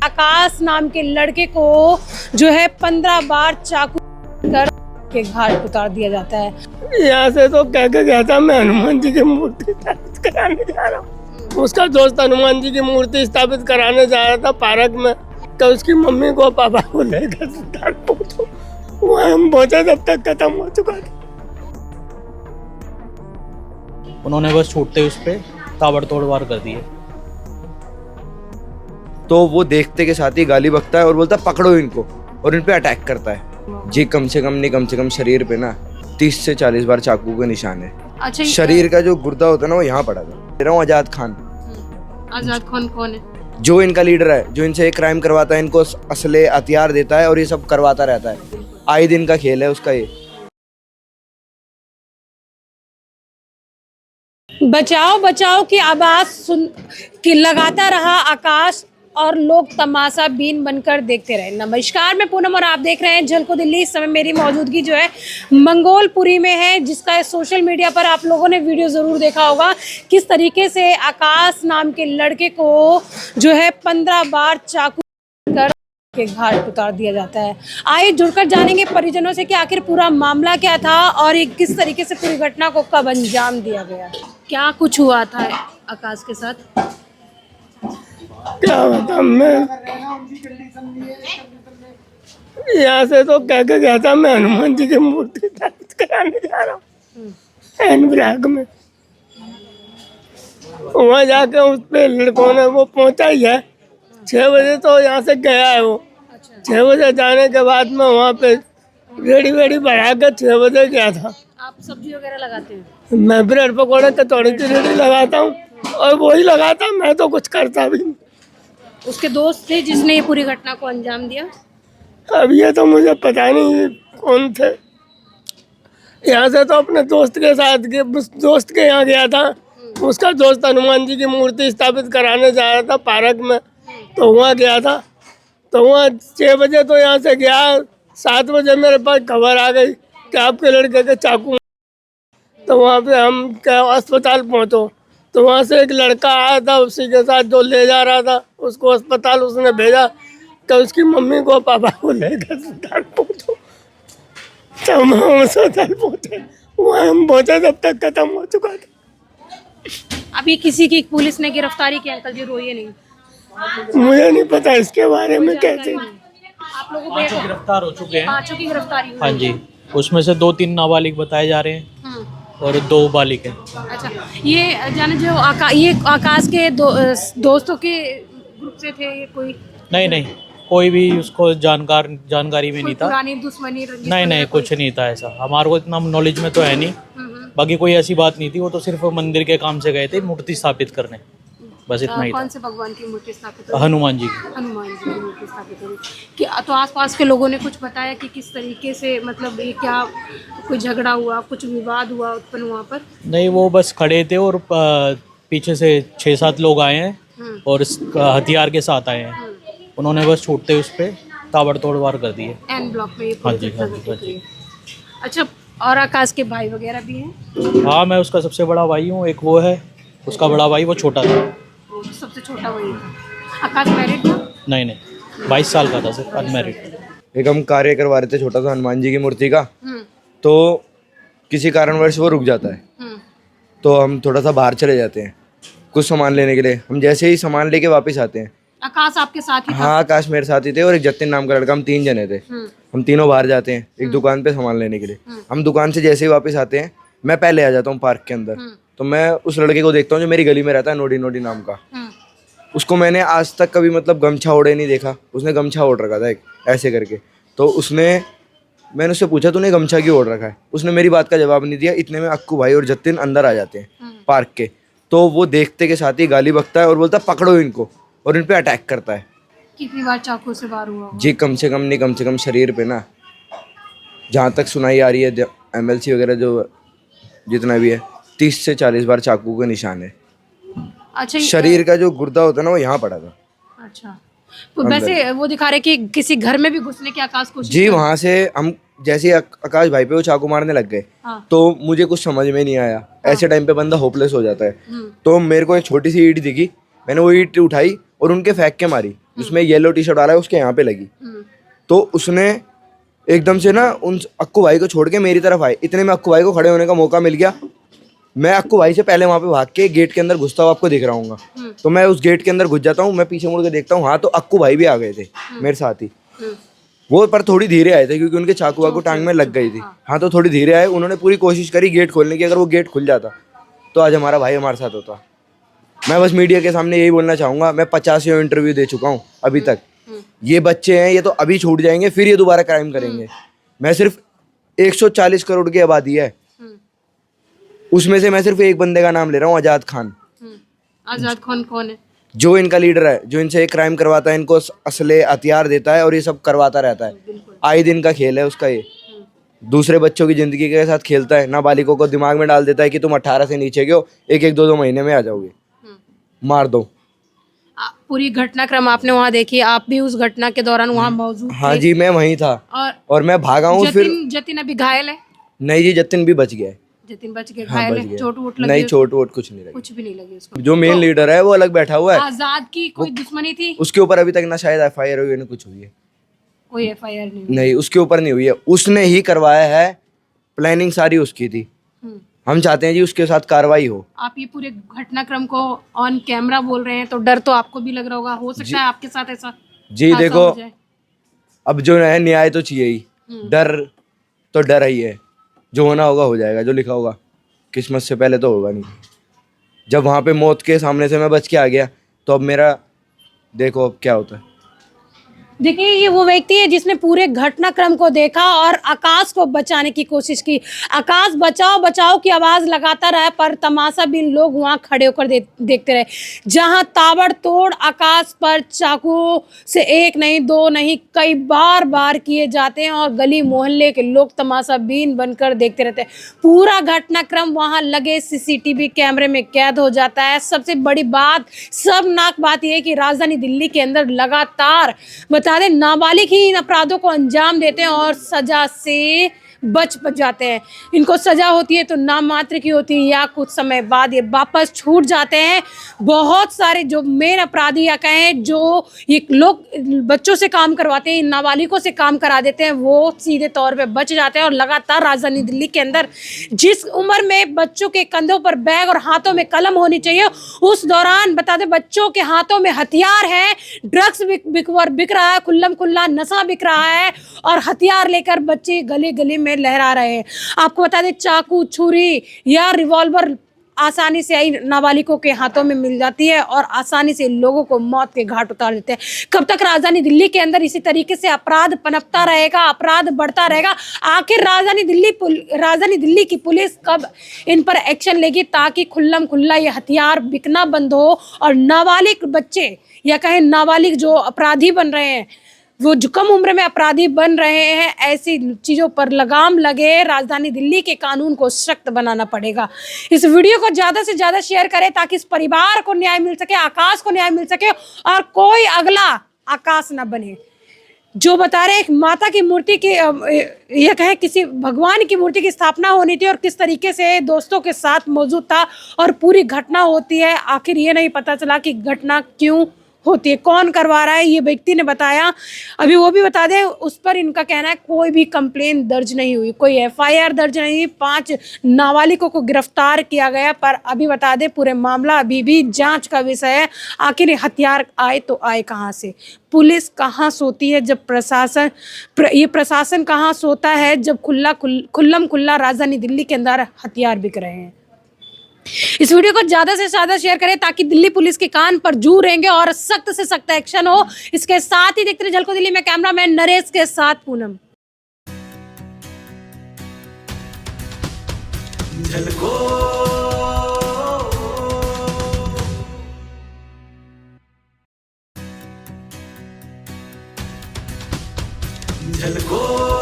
आकाश नाम के लड़के को जो है 15 बार चाकू कर के घाट उतार दिया जाता है। यहाँ से तो कह के गया था मैं हनुमान जी की मूर्ति स्थापित कराने जा रहा हूँ। उसका दोस्त हनुमान जी की मूर्ति स्थापित कराने जा रहा था पार्क में, तो उसकी मम्मी को पापा को लेकर अस्पताल पहुंचो। वहाँ हम पहुंचे तब तक खत्म हो चुका था। उन्होंने बस छूटते उस पे ताबड़तोड़ वार कर दिए। तो वो देखते के साथ ही गाली बकता है और बोलता है पकड़ो इनको, और इन पे अटैक करता है जी। कम से कम शरीर पे ना 30 से 40 बार चाकू के निशान है। अच्छा, शरीर का जो गुर्दा होता है ना वो यहाँ पड़ा था। कह रहा हूँ आजाद खान। आजाद खान कौन है? जो इनका लीडर है, जो इनसे एक क्राइम करवाता है, इनको असले हथियार देता है और ये सब करवाता रहता है। आए दिन का खेल है उसका ये। बचाओ बचाओ की आवाज सुन की लगाता रहा आकाश और लोग तमाशा बीन बनकर देखते रहे। नमस्कार, मैं पूनम और आप देख रहे हैं झलको दिल्ली। इस समय मेरी मौजूदगी जो है मंगोलपुरी में है, जिसका सोशल मीडिया पर आप लोगों ने वीडियो ज़रूर देखा होगा। किस तरीके से आकाश नाम के लड़के को जो है 15 बार चाकू कर के घाट उतार दिया जाता है। आइए जुड़कर जानेंगे परिजनों से कि आखिर पूरा मामला क्या था और ये किस तरीके से पूरी घटना को कब अंजाम दिया गया। क्या कुछ हुआ था आकाश के साथ? क्या बता, मैं यहाँ से तो कह के गया था मैं हनुमान जी की मूर्ति स्थापित कराने जा रहा हूँ हैंड ब्लॉक में। वहाँ जाके उस पे लड़कों ने वो पहुँचा ही है 6 बजे, तो यहाँ से गया है वो। 6 बजे जाने के बाद में वहाँ पे रेडी वेडी बढ़ा के 6 बजे गया था। आप सब्जी वगैरह लगाते हैं? मैं ब्रेड पकौड़े कचौड़ी की रेडी लगाता हूँ और वही लगाता, मैं तो कुछ करता भी नहीं। उसके दोस्त थे जिसने ये पूरी घटना को अंजाम दिया? अब ये तो मुझे पता नहीं कौन थे। यहाँ से तो अपने दोस्त के साथ दोस्त के यहाँ गया था। उसका दोस्त हनुमान जी की मूर्ति स्थापित कराने जा रहा था पार्क में, तो वहाँ गया था। तो वहाँ 6 बजे तो यहाँ से गया, 7 बजे मेरे पास खबर आ गई कि आपके लड़के के चाकू। तो वहाँ पे हम क्या अस्पताल पहुँचो, तो वहाँ से एक लड़का आया था उसी के साथ जो ले जा रहा था उसको अस्पताल। उसने भेजा कि उसकी मम्मी को पापा को लेकर अस्पताल पहुँचो। तो हम अस्पताल पहुँचे, वहाँ हम पहुँचे तब तक खत्म हो चुका था। अभी किसी की पुलिस ने गिरफ्तारी की? अंकल जी रोइए नहीं, मुझे नहीं पता इसके बारे में कैसे। आप लोगों पांचों को गिरफ्तार हो चुके हैं। 5 की गिरफ्तारी हुई? हाँ जी, उसमें से 2-3 नाबालिग बताए जा रहे हैं और 2 बालिग हैं। अच्छा, ये जाने जो ये आकाश के दोस्तों के ग्रुप से थे ये? कोई नहीं, कोई भी उसको जानकारी में नहीं था। पुरानी दुश्मनी रंजिश नहीं, कुछ नहीं था ऐसा। हमारे को इतना नॉलेज में तो है नहीं। बाकी कोई ऐसी बात नहीं थी। वो तो सिर्फ मंदिर के काम से गए थे मूर्ति स्थापित करने, बस इतना ही था। कौन से भगवान की मूर्ति स्थापित? हनुमान जी की। हनुमान जी की मूर्ति स्थापित हुई कि तो आसपास के लोगों ने कुछ बताया कि किस तरीके से, मतलब ये क्या कोई झगड़ा हुआ, कुछ विवाद हुआ उत्पन्न वहाँ पर? नहीं, वो बस खड़े थे और पीछे से 6-7 लोग आए हैं और हथियार के साथ आए हैं। उन्होंने बस छूटते उस पे ताबड़तोड़ वार कर दिए। एन ब्लॉक में? हाँ जी। अच्छा, और आकाश के भाई वगैरह भी हैं? हाँ, मैं उसका सबसे बड़ा भाई हूँ। एक वो है, उसका बड़ा भाई, वो छोटा था। सबसे छोटा वही था। आकाश मैरिड था? नहीं, 22 साल का था, सिर्फ अनमैरिड। एक हम कार्य करवा रहे थे छोटा सा हनुमान जी की मूर्ति का, तो किसी कारणवश वो रुक जाता है। तो हम थोड़ा सा बाहर चले जाते हैं कुछ सामान लेने के लिए। हम जैसे ही सामान लेके वापस आते हैं। आकाश आपके साथ ही था? हाँ, आकाश मेरे साथ ही थे और एक जतिन नाम का लड़का, हम 3 जने थे। हम तीनों बाहर जाते हैं एक दुकान पे सामान लेने के लिए। हम दुकान से जैसे ही वापस आते हैं, मैं पहले आ जाता हूँ पार्क के अंदर। तो मैं उस लड़के को देखता हूँ जो मेरी गली में रहता है, नोडी नाम का। उसको मैंने आज तक कभी मतलब गमछा ओढ़े नहीं देखा। उसने गमछा ओढ़ रखा था एक ऐसे करके। तो मैंने उससे पूछा तूने गमछा क्यों ओढ़ रखा है? उसने मेरी बात का जवाब नहीं दिया। इतने में अक्कू भाई और जतिन अंदर आ जाते हैं पार्क के। तो वो देखते के साथ ही गाली बकता है और बोलता है पकड़ो इनको, और इन पे अटैक करता है। कितनी बार चाकू से वार हुआ? जी कम से कम शरीर पे ना, जहाँ तक सुनाई आ रही है MLC वगैरह जो जितना भी है, 30 से 40 बार चाकू के निशान है। अच्छा, शरीर का जो गुर्दा होता है ना वो यहाँ पड़ा था। अच्छा, तो वैसे वो दिखा रहे कि किसी घर में भी घुसने की आकाश कोशिश जी। वहाँ से हम जैसे ही आकाश भाई पे वो चाकू मारने लग गए, तो मुझे कुछ समझ में नहीं आया। ऐसे टाइम पे बंदा होपलेस हो जाता है। तो मेरे को एक छोटी सी ईंट दिखी, मैंने वो ईंट उठाई और उनके फेंक के मारी, जिसमें येलो टी शर्ट वाला है उसके यहाँ पे लगी। तो उसने एकदम से ना उन अक्कू भाई को छोड़ के मेरी तरफ आए, इतने में अक्कू भाई को खड़े होने का मौका मिल गया। मैं अक्कू भाई से पहले वहाँ पे भाग के गेट के अंदर घुसता हुआ आपको दिख रहा हूँ, तो मैं उस गेट के अंदर घुस जाता हूँ। मैं पीछे मुड़ के देखता हूँ, हाँ तो अक्कू भाई भी आ गए थे मेरे साथ ही। वो पर थोड़ी धीरे आए थे क्योंकि उनके चाकू वाकू टांग में लग गई थी। हाँ तो थोड़ी धीरे आए, उन्होंने पूरी कोशिश करी गेट खोलने की। अगर वो गेट खुल जाता तो आज हमारा भाई हमारे साथ होता। मैं बस मीडिया के सामने यही बोलना चाहूँगा, मैं 50 इंटरव्यू दे चुका हूँ अभी तक। ये बच्चे हैं, ये तो अभी छूट जाएंगे, फिर ये दोबारा क्राइम करेंगे। मैं सिर्फ 140 करोड़ की आबादी है, उसमें से मैं सिर्फ एक बंदे का नाम ले रहा हूँ, आज़ाद खान। आजाद खान कौन है? जो इनका लीडर है, जो इनसे क्राइम करवाता है, इनको असले हथियार देता है और ये सब करवाता रहता है। आए दिन का खेल है उसका ये। दूसरे बच्चों की जिंदगी के साथ खेलता है, नाबालिगों को दिमाग में डाल देता है कि तुम 18 से नीचे के हो, 1-2 महीने में आ जाओगे, मार दो। पूरी घटनाक्रम आपने वहाँ देखी, आप भी उस घटना के दौरान वहाँ मौजूद हाँ थे? जी, मैं वहीं था और मैं भागा हूँ। फिर जतिन अभी घायल है? नहीं जी, जतिन भी बच गया है। जतिन बच गया, हाँ, घायल बच है? गया। चोट वोट लगी? नहीं, चोट वोट कुछ नहीं लगी। कुछ भी नहीं लगी उसको। जो मेन लीडर है वो अलग बैठा हुआ है। आजाद की कोई दुश्मनी थी? उसके ऊपर अभी तक ना शायद FIR हुई है ना कुछ हुई है। कोई FIR नहीं हुई? नहीं, उसके ऊपर नहीं हुई है। उसने ही करवाया है, प्लानिंग सारी उसकी थी। हम चाहते हैं जी उसके साथ कार्रवाई हो। आप ये पूरे घटनाक्रम को ऑन कैमरा बोल रहे हैं तो डर तो आपको भी लग रहा होगा, हो सकता है आपके साथ ऐसा जी हादसा देखो, हो जाए। अब जो है न्याय तो चाहिए ही। डर तो डर ही है, जो होना होगा हो जाएगा, जो लिखा होगा किस्मत से पहले तो होगा नहीं। जब वहाँ पे मौत के सामने से मैं बच के आ गया तो अब मेरा देखो अब क्या होता है। देखिए, ये वो व्यक्ति है जिसने पूरे घटनाक्रम को देखा और आकाश को बचाने की कोशिश की। आकाश बचाओ बचाओ की आवाज लगाता रहा, पर तमाशा भी लोग वहां खड़े होकर देखते रहे। जहां ताबड़तोड़ आकाश पर चाकू से 1 नहीं 2 नहीं कई बार किए जाते हैं और गली मोहल्ले के लोग तमाशा बीन बनकर देखते रहते हैं। पूरा घटनाक्रम वहां लगे CCTV कैमरे में कैद हो जाता है। सबसे बड़ी बात, शर्मनाक बात यह है कि राजधानी दिल्ली के अंदर लगातार नाबालिग ही इन अपराधों को अंजाम देते हैं और सजा से बच जाते हैं। इनको सजा होती है तो नाम मात्र की होती है या कुछ समय बाद ये वापस छूट जाते हैं। बहुत सारे जो मेन अपराधी या कहें जो ये लोग बच्चों से काम करवाते हैं, नाबालिगों से काम करा देते हैं, वो सीधे तौर पे बच जाते हैं। और लगातार राजधानी दिल्ली के अंदर जिस उम्र में बच्चों के कंधों पर बैग और हाथों में कलम होनी चाहिए, उस दौरान बता दें बच्चों के हाथों में हथियार है, ड्रग्स बिक रहा है, खुल्लम खुल्ला नशा बिक रहा है और हथियार लेकर बच्चे गली गली में लहरा रहे हैं। आपको बता दें चाकू, छुरी या रिवॉल्वर आसानी से आई नाबालिगों के हाथों में मिल जाती है और आसानी से लोगों को मौत के घाट उतार देते हैं। कब तक राजधानी दिल्ली के अंदर इसी तरीके से अपराध पनपता रहेगा, अपराध बढ़ता रहेगा? आखिर राजधानी दिल्ली की पुलिस कब इन पर एक्शन लेगी ताकि खुल्लम खुल्ला ये हथियार बिकना बंद हो और नाबालिग बच्चे या कहें नाबालिग जो अपराधी बन रहे हैं, वो जो कम उम्र में अपराधी बन रहे हैं, ऐसी चीज़ों पर लगाम लगे। राजधानी दिल्ली के कानून को सख्त बनाना पड़ेगा। इस वीडियो को ज़्यादा से ज़्यादा शेयर करें ताकि इस परिवार को न्याय मिल सके, आकाश को न्याय मिल सके और कोई अगला आकाश ना बने। जो बता रहे एक माता की मूर्ति की यह कहें किसी भगवान की मूर्ति की स्थापना होनी थी और किस तरीके से दोस्तों के साथ मौजूद था और पूरी घटना होती है। आखिर ये नहीं पता चला कि घटना क्यों होती है, कौन करवा रहा है, ये व्यक्ति ने बताया। अभी वो भी बता दें, उस पर इनका कहना है कोई भी कंप्लेन दर्ज नहीं हुई, कोई FIR दर्ज नहीं हुई। 5 नाबालिगों को गिरफ्तार किया गया, पर अभी बता दें पूरे मामला अभी भी जांच का विषय है। आखिर ये हथियार आए तो आए कहाँ से? पुलिस कहाँ सोती है जब प्रशासन कहाँ सोता है जब खुल्लम खुल्ला राजधानी दिल्ली के अंदर हथियार बिक रहे हैं? इस वीडियो को ज़्यादा से ज़्यादा शेयर करें ताकि दिल्ली पुलिस के कान पर जू रहेंगे और सख्त से सख्त एक्शन हो। इसके साथ ही देखते रहिए झलको दिल्ली में कैमरामैन नरेश के साथ पूनम। झलको